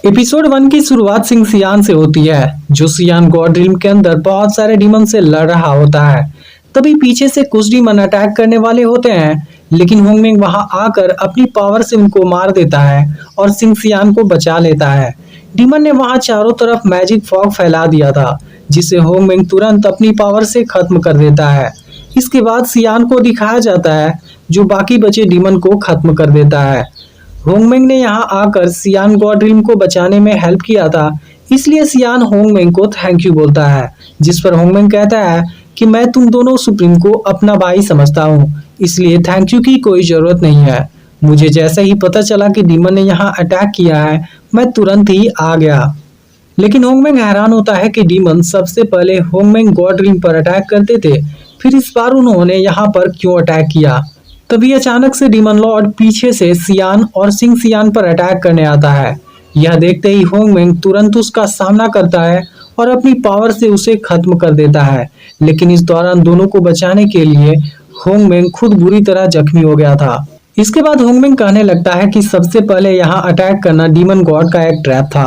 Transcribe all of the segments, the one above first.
Episode 1 की शुरुआत सिंह सियान से होती है, जो सियान गॉड ड्रीम के अंदर बहुत सारे डीमन से लड़ रहा होता है। तभी पीछे से कुछ डीमन अटैक करने वाले होते हैं, लेकिन होंगमेंग वहां आकर अपनी पावर से उनको मार देता है और सिंह सियान को बचा लेता है। डीमन ने वहां चारों तरफ मैजिक फॉग फैला दिया था, जिसे होंगमेंग तुरंत अपनी पावर से खत्म कर देता है। इसके बाद सियान को दिखाया जाता है, जो बाकी बचे डीमन को खत्म कर देता है। होंगमेंग ने यहाँ आकर सियान गॉड ड्रीम को बचाने में हेल्प किया था, इसलिए सियान होंगमेंग को थैंक यू बोलता है, जिस पर होंगमेंग कहता है कि मैं तुम दोनों सुप्रीम को अपना भाई समझता हूँ, इसलिए थैंक यू की कोई जरूरत नहीं है। मुझे जैसे ही पता चला कि डीमन ने यहाँ अटैक किया है, मैं तुरंत ही आ गया। लेकिन होंगमेंग हैरान होता है कि डीमन सबसे पहले होंगमेंग गॉड ड्रीम पर अटैक करते थे, फिर इस बार उन्होंने यहाँ पर क्यों अटैक किया। तभी अचानक से डीमन लॉर्ड पीछे से सियान और सिंह सियान पर अटैक करने आता है। यह देखते ही होंगमेंग तुरंत उसका सामना करता है और अपनी पावर से उसे खत्म कर देता है। लेकिन इस दौरान दोनों को बचाने के लिए होंगमेंग खुद बुरी तरह जख्मी हो गया था। इसके बाद होंगमेंग कहने लगता है कि सबसे पहले यहाँ अटैक करना डीमन गॉड का एक ट्रैप था।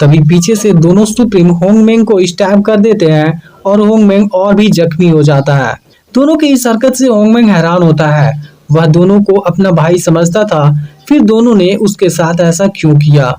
तभी पीछे से दोनों सुप्रीम होंगमेंग को स्टैब कर देते हैं और होंगमेंग और भी जख्मी हो जाता है। दोनों की इस हरकत से होंगमेंग हैरान होता है, वह दोनों को अपना भाई समझता था, फिर दोनों ने उसके साथ ऐसा क्यों किया।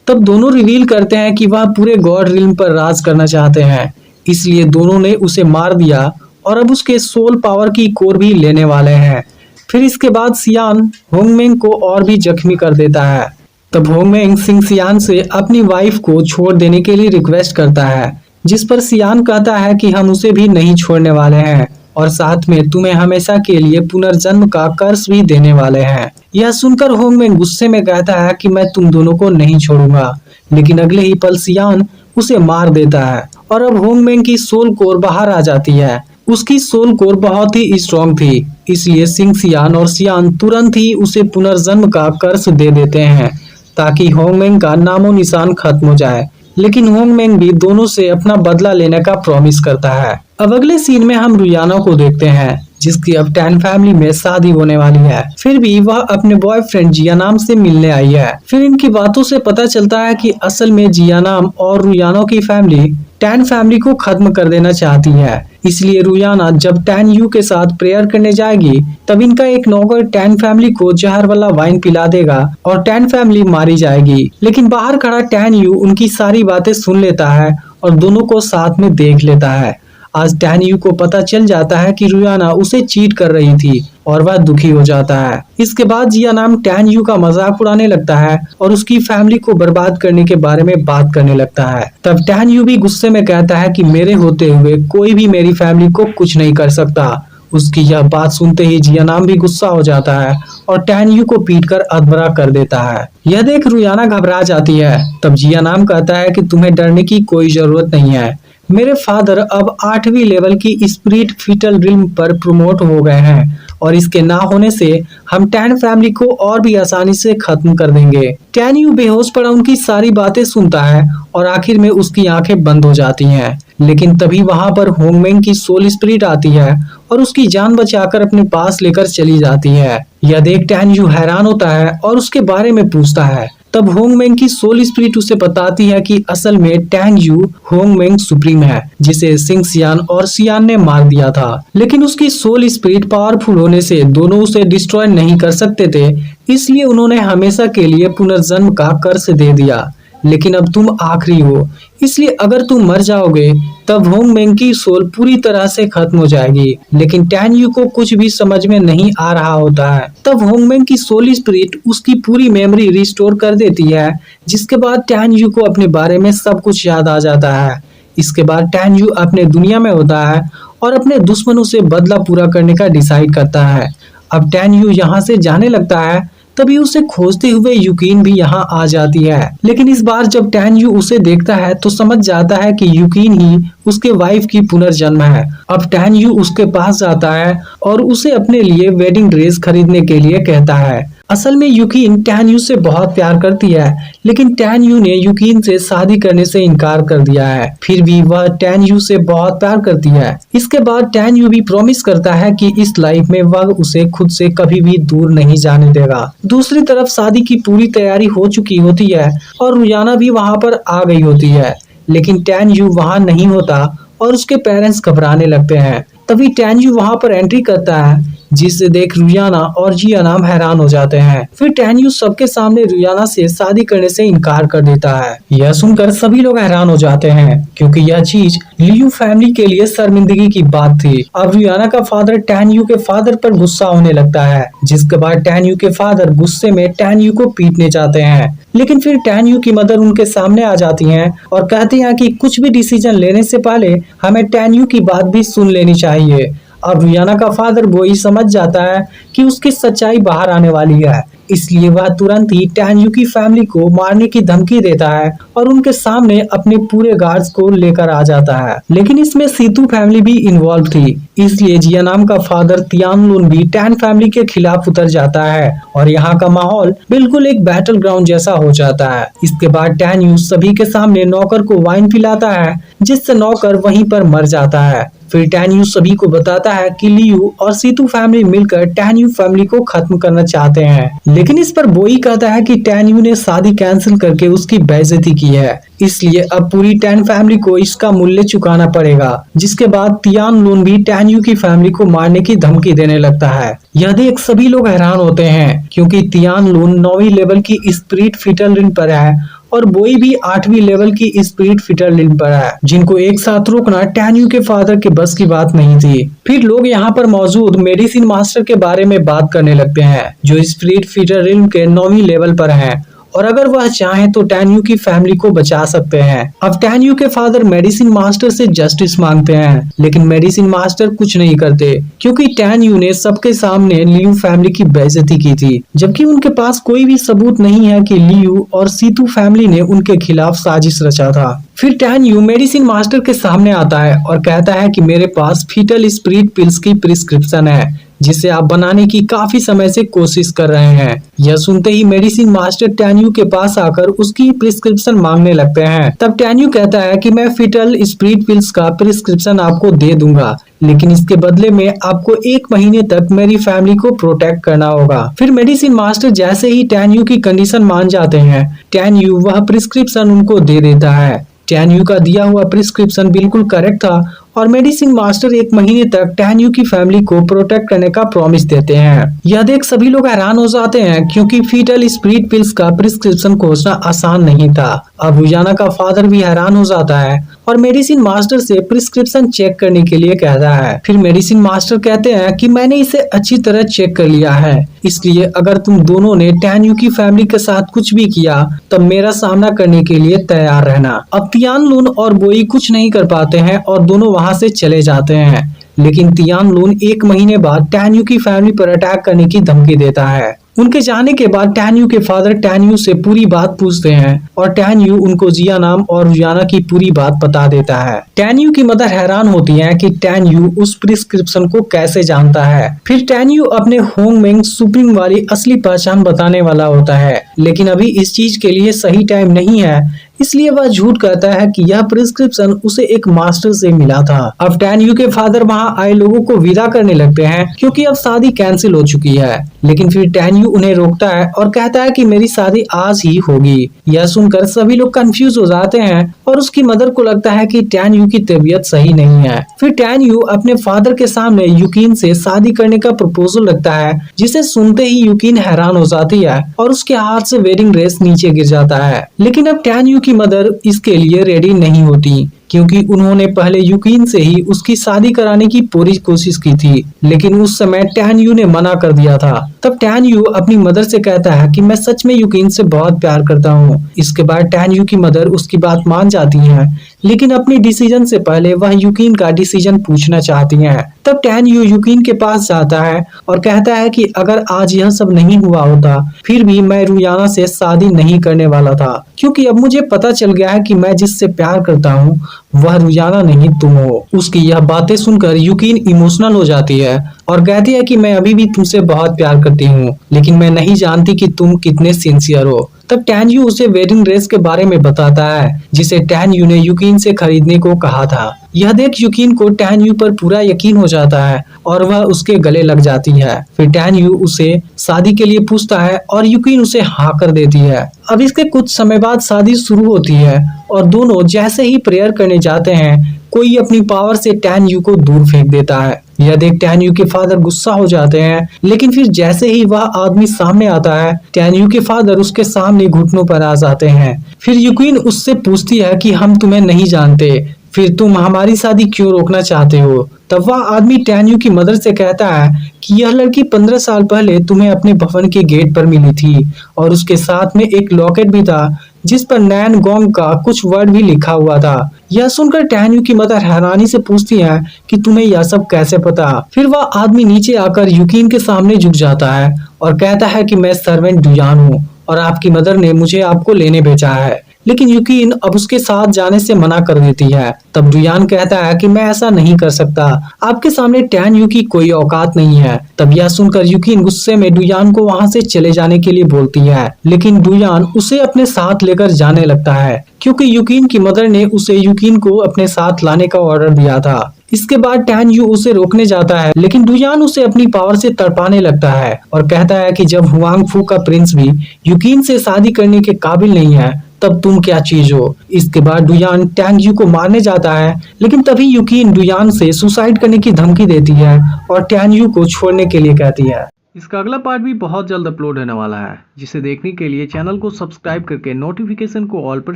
तब दोनों रिवील करते हैं कि वह पूरे गॉड रिल्म पर राज करना चाहते हैं, इसलिए दोनों ने उसे मार दिया और अब उसके सोल पावर की कोर भी लेने वाले हैं। फिर इसके बाद सियान होंगमेंग को और भी जख्मी कर देता है। तब होंगमेंग सिंह सियान से अपनी वाइफ को छोड़ देने के लिए रिक्वेस्ट करता है, जिस पर सियान कहता है कि हम उसे भी नहीं छोड़ने वाले हैं और साथ में तुम्हें हमेशा के लिए पुनर्जन्म का कर्ज भी देने वाले हैं। यह सुनकर होंगमेंग गुस्से में कहता है कि मैं तुम दोनों को नहीं छोड़ूंगा, लेकिन अगले ही पल सियान उसे मार देता है और अब होंगमेंग की सोल कोर बाहर आ जाती है। उसकी सोल कोर बहुत ही स्ट्रॉन्ग थी, इसलिए सिंह सियान और सियान तुरंत ही उसे पुनर्जन्म का कर्ज दे देते हैं, ताकि होंगमेंग का नामो निशान खत्म हो जाए। लेकिन होंगमेंग भी दोनों से अपना बदला लेने का प्रॉमिस करता है। अब अगले सीन में हम रुयाना को देखते हैं, जिसकी अब टैन फैमिली में शादी होने वाली है। फिर भी वह अपने बॉयफ्रेंड जियानाम से मिलने आई है। फिर इनकी बातों से पता चलता है कि असल में जियानाम और रुयाना की फैमिली टैन फैमिली को खत्म कर देना चाहती है। इसलिए रुयाना जब टैन यू के साथ प्रेयर करने जाएगी, तब इनका एक नौकर टैन फैमिली को जहर वाला वाइन पिला देगा और टैन फैमिली मारी जाएगी। लेकिन बाहर खड़ा टैन यू उनकी सारी बातें सुन लेता है और दोनों को साथ में देख लेता है। आज टैन यू को पता चल जाता है कि रुयाना उसे चीट कर रही थी और वह दुखी हो जाता है। इसके बाद जियानाम टैन यू का मजाक उड़ाने लगता है और उसकी फैमिली को बर्बाद करने के बारे में बात करने लगता है। तब टैन यू भी गुस्से में कहता है कि मेरे होते हुए कोई भी मेरी फैमिली को कुछ नहीं कर सकता। उसकी यह बात सुनते ही जियानाम भी गुस्सा हो जाता है और टैन यू को पीट कर अधमरा कर देता है। यह देख रुयाना घबरा जाती है। तब जियानाम कहता है कि तुम्हें डरने की कोई जरूरत नहीं है, मेरे फादर अब 8वीं लेवल की स्पिरिट फीटल रिल्म पर प्रमोट हो गए हैं और इसके ना होने से हम टैन फैमिली को और भी आसानी से खत्म कर देंगे। टैन यू बेहोश पड़ा उनकी सारी बातें सुनता है और आखिर में उसकी आंखें बंद हो जाती हैं। लेकिन तभी वहां पर होंगमेंग की सोल स्पिरिट आती है और उसकी जान बचाकर अपने पास लेकर चली जाती है। यह देख टैन यू हैरान होता है और उसके बारे में पूछता है। तब होंगमेंग की सोल स्पिरिट उसे बताती है कि असल में टैन यू होंगमेंग सुप्रीम है, जिसे सिंह सियान और सियान ने मार दिया था। लेकिन उसकी सोल स्पिरिट पावरफुल होने से दोनों उसे डिस्ट्रॉय नहीं कर सकते थे, इसलिए उन्होंने हमेशा के लिए पुनर्जन्म का कर्ज दे दिया। लेकिन अब तुम आखिरी हो, इसलिए अगर तुम मर जाओगे तब होंगमेंग की सोल पूरी तरह से खत्म हो जाएगी। लेकिन टैन यू को कुछ भी समझ में नहीं आ रहा होता है। तब होंगमेंग की सोल स्पिरिट उसकी पूरी मेमोरी रिस्टोर कर देती है, जिसके बाद टैन यू को अपने बारे में सब कुछ याद आ जाता है। इसके बाद टैन यू अपने दुनिया में होता है और अपने दुश्मनों से बदला पूरा करने का डिसाइड करता है। अब टैन यू यहाँ से जाने लगता है, तभी उसे खोजते हुए युकीन भी यहाँ आ जाती है। लेकिन इस बार जब टैन यू उसे देखता है तो समझ जाता है कि युकीन ही उसके वाइफ की पुनर्जन्म है। अब टैन यू उसके पास जाता है और उसे अपने लिए वेडिंग ड्रेस खरीदने के लिए कहता है। असल में यूकिन टैन यू से बहुत प्यार करती है, लेकिन टैन यू ने यूकिन से शादी करने से इनकार कर दिया है। फिर भी वह टैन यू से बहुत प्यार करती है। इसके बाद टैन यू भी प्रॉमिस करता है कि इस लाइफ में वह उसे खुद से कभी भी दूर नहीं जाने देगा। दूसरी तरफ शादी की पूरी तैयारी हो चुकी होती है और रुयाना भी वहाँ पर आ गई होती है, लेकिन टैन यू वहाँ नहीं होता और उसके पेरेंट्स घबराने लगते हैं। तभी टैन यू वहाँ पर एंट्री करता है, जिसे देख रुयाना और जियाना हैरान हो जाते हैं। फिर टैन यू सबके सामने रुयाना से शादी करने से इनकार कर देता है। यह सुनकर सभी लोग हैरान हो जाते हैं, क्योंकि यह चीज लियू फैमिली के लिए शर्मिंदगी की बात थी। अब रुयाना का फादर टैन यू के फादर पर गुस्सा होने लगता है, जिसके बाद टैन यू के फादर गुस्से में टैन यू को पीटने जाते हैं। लेकिन फिर टैन यू की मदर उनके सामने आ जाती हैं और कहती हैं कि कुछ भी डिसीजन लेने से पहले हमें टैन यू की बात भी सुन लेनी चाहिए। अब रुयाना का फादर वही समझ जाता है कि उसकी सच्चाई बाहर आने वाली है, इसलिए वह तुरंत ही टैन यू की फैमिली को मारने की धमकी देता है और उनके सामने अपने पूरे गार्ड्स को लेकर आ जाता है। लेकिन इसमें सीतू फैमिली भी इन्वॉल्व थी, इसलिए जिया नाम का फादर तियानलुन भी टैन फैमिली के खिलाफ उतर जाता है और यहाँ का माहौल बिल्कुल एक बैटल ग्राउंड जैसा हो जाता है। इसके बाद टैन यू सभी के सामने नौकर को वाइन पिलाता है, जिससे नौकर वहीं पर मर जाता है। फिर टैन यू सभी को बताता है कि लियू और सीतू फैमिली मिलकर टैन यू फैमिली को खत्म करना चाहते हैं, लेकिन इस पर बोई कहता है कि टैन यू ने शादी कैंसिल करके उसकी बेइज्जती की है, इसलिए अब पूरी टैन फैमिली को इसका मूल्य चुकाना पड़ेगा। जिसके बाद तियानलुन भी टैन यू की फैमिली को मारने की धमकी देने लगता है। यह देख सभी लोग हैरान होते हैं, क्योंकि तियानलुन 9वीं लेवल की स्पिरिट फीटर लिन पर है और बोई भी 8वीं लेवल की स्पिरिट फीटर लिन पर है, जिनको एक साथ रोकना टैन यू के फादर के बस की बात नहीं थी। फिर लोग यहाँ पर मौजूद मेडिसिन मास्टर के बारे में बात करने लगते हैं, जो स्पिरिट फीटर लिन के 9वीं लेवल पर हैं, और अगर वह चाहें तो टैन यू की फैमिली को बचा सकते हैं। अब टैन यू के फादर मेडिसिन मास्टर से जस्टिस मांगते हैं, लेकिन मेडिसिन मास्टर कुछ नहीं करते, क्योंकि टैन यू ने सबके सामने लियू फैमिली की बेइज्जती की थी, जबकि उनके पास कोई भी सबूत नहीं है कि लियू और सीतू फैमिली ने उनके खिलाफ साजिश रचा था। फिर टैन यू मेडिसिन मास्टर के सामने आता है और कहता है कि मेरे पास फीटल स्पिरिट पिल्स की प्रिस्क्रिप्शन है, जिसे आप बनाने की काफी समय से कोशिश कर रहे हैं। यह सुनते ही मेडिसिन मास्टर टैन यू के पास आकर उसकी प्रिस्क्रिप्शन मांगने लगते हैं। तब टैन यू कहता है कि मैं फीटल स्पिरिट पिल्स का प्रिस्क्रिप्शन आपको दे दूंगा, लेकिन इसके बदले में आपको 1 महीने तक मेरी फैमिली को प्रोटेक्ट करना होगा। फिर मेडिसिन मास्टर जैसे ही टैन यू की कंडीशन मान जाते हैं, टैन यू वह प्रिस्क्रिप्शन उनको दे देता है। टैन यू का दिया हुआ प्रिस्क्रिप्शन बिल्कुल करेक्ट था और मेडिसिन मास्टर 1 महीने तक टैन यू की फैमिली को प्रोटेक्ट करने का प्रॉमिस देते हैं। यह देख सभी लोग हैरान हो जाते हैं, क्योंकि फीटल स्पिरिट पिल्स का प्रिस्क्रिप्शन खोजना आसान नहीं था। अब रुयाना का फादर भी हैरान हो जाता है और मेडिसिन मास्टर से प्रिस्क्रिप्शन चेक करने के लिए कहता है। फिर मेडिसिन मास्टर कहते हैं कि मैंने इसे अच्छी तरह चेक कर लिया है, इसलिए अगर तुम दोनों ने टैन यू की फैमिली के साथ कुछ भी किया तब मेरा सामना करने के लिए तैयार रहना। अब तियानलुन और बोई कुछ नहीं कर पाते हैं और दोनों वहाँ से चले जाते हैं, लेकिन तियानलुन 1 महीने बाद टैन यू की फैमिली पर अटैक करने की धमकी देता है। उनके जाने के बाद टैन यू के फादर टैन यू से पूरी बात पूछते हैं और टैन यू उनको जिया नाम और रुयाना की पूरी बात बता देता है। टैन यू की मदर हैरान होती है कि टैन यू उस प्रिस्क्रिप्शन को कैसे जानता है। फिर टैन यू अपने होंगमेंग सुप्रीम वाली असली पहचान बताने वाला होता है, लेकिन अभी इस चीज के लिए सही टाइम नहीं है, इसलिए वह झूठ कहता है कि यह प्रिस्क्रिप्शन उसे एक मास्टर से मिला था। अब टैन यू के फादर वहां आए लोगों को विदा करने लगते हैं, क्योंकि अब शादी कैंसिल हो चुकी है, लेकिन फिर टैन यू उन्हें रोकता है और कहता है कि मेरी शादी आज ही होगी। यह सुनकर सभी लोग कंफ्यूज हो जाते हैं और उसकी मदर को लगता है कि टैन यू की तबीयत सही नहीं है। फिर टैन यू अपने फादर के सामने यूकिन से शादी करने का प्रपोजल रखता है, जिसे सुनते ही यूकिन हैरान हो जाती है और उसके हाथ से वेडिंग ड्रेस नीचे गिर जाता है। लेकिन अब टैन यू की मदर इसके लिए रेडी नहीं होती, क्योंकि उन्होंने पहले यूकिन से ही उसकी शादी कराने की पूरी कोशिश की थी, लेकिन उस समय टैन यू ने मना कर दिया था। तब टैन यू अपनी मदर से कहता है कि मैं सच में यूकिन से बहुत प्यार करता हूँ। इसके बाद टैन यू की मदर उसकी बात मान जाती हैं, लेकिन अपने डिसीजन से पहले वह यूकिन का डिसीजन पूछना चाहती हैं। तब टैन यू यूकिन के पास जाता है और कहता है कि अगर आज यह सब नहीं हुआ होता फिर भी मैं रुयाना से शादी नहीं करने वाला था, क्योंकि अब मुझे पता चल गया है कि मैं जिससे प्यार करता हूँ वह रुयाना नहीं तुम हो। उसकी यह बातें सुनकर यूकिन इमोशनल हो जाती है और कहती है कि मैं अभी भी तुमसे बहुत प्यार करती हूँ, लेकिन मैं नहीं जानती कि तुम कितने सिंसियर हो। तब टैन यू उसे वेडिंग ड्रेस के बारे में बताता है जिसे टैन यू ने यूकिन से खरीदने को कहा था। यह देख यूकिन को टैन यू पर पूरा यकीन हो जाता है और वह उसके गले लग जाती है। फिर टैन यू उसे शादी के लिए पूछता है और यूकिन उसे हाँ कर देती है। अब इसके कुछ समय बाद शादी शुरू होती है और दोनों जैसे ही प्रेयर करने जाते हैं कोई अपनी पावर से टैन यू को दूर फेंक देता है। यह देख टैन यू के फादर गुस्सा हो जाते हैं, लेकिन फिर जैसे ही वह आदमी सामने आता है टैन यू के फादर उसके सामने घुटनों पर आ जाते हैं। फिर यूकिन उससे पूछती है कि हम तुम्हें नहीं जानते, फिर तुम हमारी शादी क्यों रोकना चाहते हो। तब वह आदमी टैन यू की मदर से कहता है कि यह लड़की 15 साल पहले तुम्हें अपने भवन के गेट पर मिली थी और उसके साथ में एक लॉकेट भी था जिस पर नैन गोंग का कुछ वर्ड भी लिखा हुआ था। यह सुनकर टैन यू की मदर हैरानी से पूछती है कि तुम्हें यह सब कैसे पता। फिर वह आदमी नीचे आकर यूकिन के सामने झुक जाता है और कहता है कि मैं सर्वेंट डुयान हूँ और आपकी मदर ने मुझे आपको लेने भेजा है। लेकिन यूकिन अब उसके साथ जाने से मना कर देती है। तब डुयान कहता है कि मैं ऐसा नहीं कर सकता, आपके सामने टैन यू की कोई औकात नहीं है। तब यह सुनकर यूकिन गुस्से में डुयान को वहां से चले जाने के लिए बोलती है, लेकिन डुयान उसे अपने साथ लेकर जाने लगता है क्योंकि यूकिन की मदर ने उसे यूकिन को अपने साथ लाने का ऑर्डर दिया था। इसके बाद टैन यू उसे रोकने जाता है, लेकिन डुयान उसे अपनी पावर से तड़पाने लगता है और कहता है कि जब हुआंग फू का प्रिंस भी यूकिन से शादी करने के काबिल नहीं है तब तुम क्या चीज हो। इसके बाद डुयान टैंग यू को मारने जाता है, लेकिन तभी यूकिन डुयान से सुसाइड करने की धमकी देती है और टैंग यू को छोड़ने के लिए कहती है। इसका अगला पार्ट भी बहुत जल्द अपलोड होने वाला है, जिसे देखने के लिए चैनल को सब्सक्राइब करके नोटिफिकेशन को ऑल पर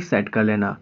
सेट कर लेना।